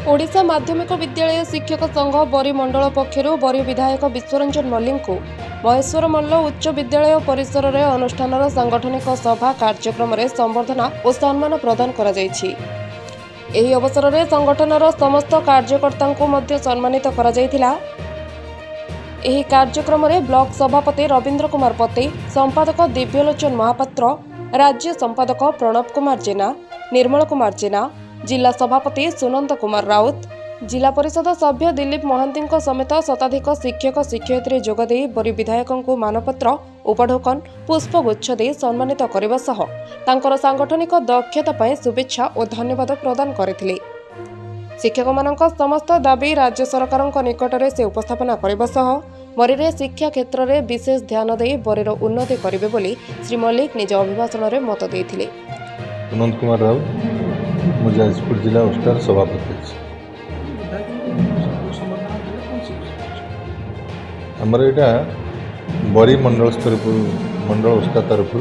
ओडिशा माध्यमिक विद्यालय शिक्षक संघ बरी मंडल पक्षर बरी विधायक विश्वरंजन मल्लिक को महेश्वर मल्ल उच्च विद्यालय परिसर में अनुष्ठान सांगठनिक सभा कार्यक्रम में संबर्धना और सम्मान प्रदान करा जायछि। एही अवसर में संगठनर समस्त कार्यकर्ता को मध्य सम्मानित करा जायथिला। एही कार्यक्रम में ब्लॉक सभापति रवींद्र कुमार पते, संपादक दिव्यलोचन महापात्र, राज्य संपादक प्रणव कुमार जेना, निर्मल कुमार जेना, जिला सभापति सुनंद कुमार राउत, जिला परिषद सभ्य दिलीप महांती समेत शताधिक शिक्षक शिक्षयित्री जोगदे बरी विधायक मानपत्र, उपढोकन, पुष्पगुच्छ दे सम्मानित करने सह तांकर सांगठनिक दक्षता पर शुभेच्छा और धन्यवाद प्रदान करथिले। शिक्षक मानक समस्त दाबी राज्य सरकार निकटरे से उपस्थापन करने सह बरी शिक्षा क्षेत्र में विशेष ध्यान दे बरीर उन्नति करेंगे बोली श्री मल्लिक निज अभिभाषण में मत देथिले। सुनंद कुमार राउत जाजपुर जिला उस्तार सभापति आमर यहाँ बरी मंडल स्तर मंडल उस्ता तरफ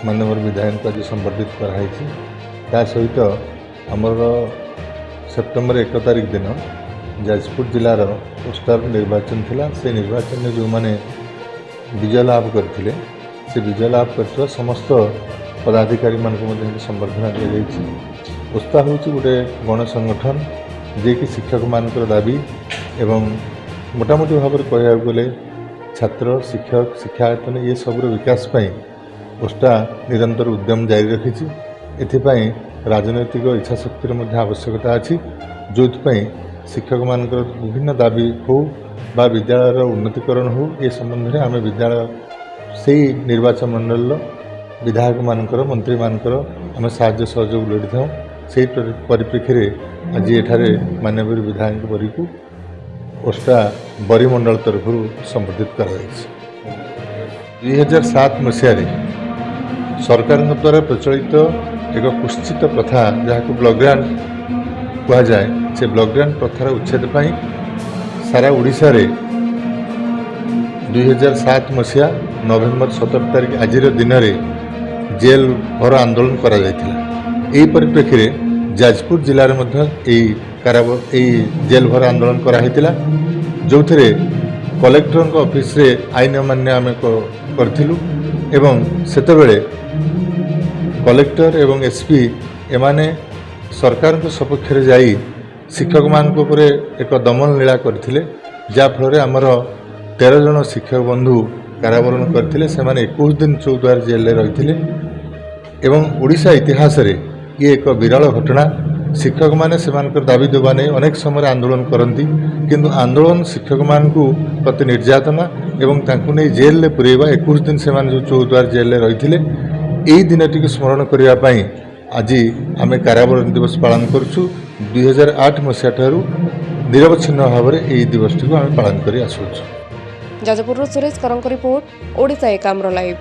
माननीय विधायक आज संबर्धित कराई ता सहित आमर सेप्टेम्बर 1 तारिख दिन जाजपुर जिलार उस्तार निर्वाचन थिला। से निर्वाचन में जो मैंने विजय लाभ करते से विजय लाभ कर समस्त पदाधिकारी मान संबर्धना दी जाइए। उस्ता हूँ गोटे गण संगठन जे कि शिक्षक मान दाबी एवं मोटामोटी भाव में कह गले छात्र शिक्षक शिक्षायतन ये सबूर विकास उस्ता निरंतर उद्यम जारी रखी। एथिपाई राजनैतिक इच्छाशक्तिर आवश्यकता अच्छी जो शिक्षक मान विभिन्न दाबी हो बा विद्यालय उन्नतिकरण हो ये संबंध में आम विद्यालय से निर्वाचन मंडल विधायक मानकर मंत्री मानकर आम साहाय्य सहयोग लोड़ी था। से परिप्रेक्षी में आज एठारे माननीय विधायक बरी को ओस्टा बरी मंडल तरफ संबोधित कर 2007 मसीह सरकार द्वारा प्रचलित एक कुत्सित प्रथा जहाँ ब्लॉक ग्रांट कह जाए से ब्लॉक ग्रांट प्रथार उच्छेद पाई सारा ओडिशा रे 2007 मसीहा नवेम्बर 17 तारिख आज दिन में जेल भर आंदोलन करा जायतिला। एही परिप्रेक्षी में जाजपुर जिले में जेल भर आंदोलन कराइतिला जो थे कलेक्टर ऑफिस रे आईन अमान्य आम करथिलु एवं सेतेबेले कलेक्टर एवं एसपी एमाने सरकार के सपक्ष में जाई शिक्षक मान एक दमन लीला करथिले जाफल आमर 13 जन शिक्षक बंधु कारावरण करथिले। से 21 दिन चौद्वार जेल रही एवं ओडिशा इतिहास रे ये एक विरल घटना। शिक्षक माने सेमानकर दाबी देवा नहीं अनेक समय आंदोलन करती किंतु आंदोलन शिक्षक मान को प्रति निर्यातना एवं तांकु नहीं जेल ले पुरेबा 21 दिन से जो चौद्वार जेल रही यही दिन टी स्मरण करने आज आम कारावरण दिवस पालन करुँ। 2008 मसीहा ठारू निरवच्छिन्न भाव में यही दिवस टी आम पालन कर आसुचु। Jajpur Suresh Karank report Odisha Ekamra live.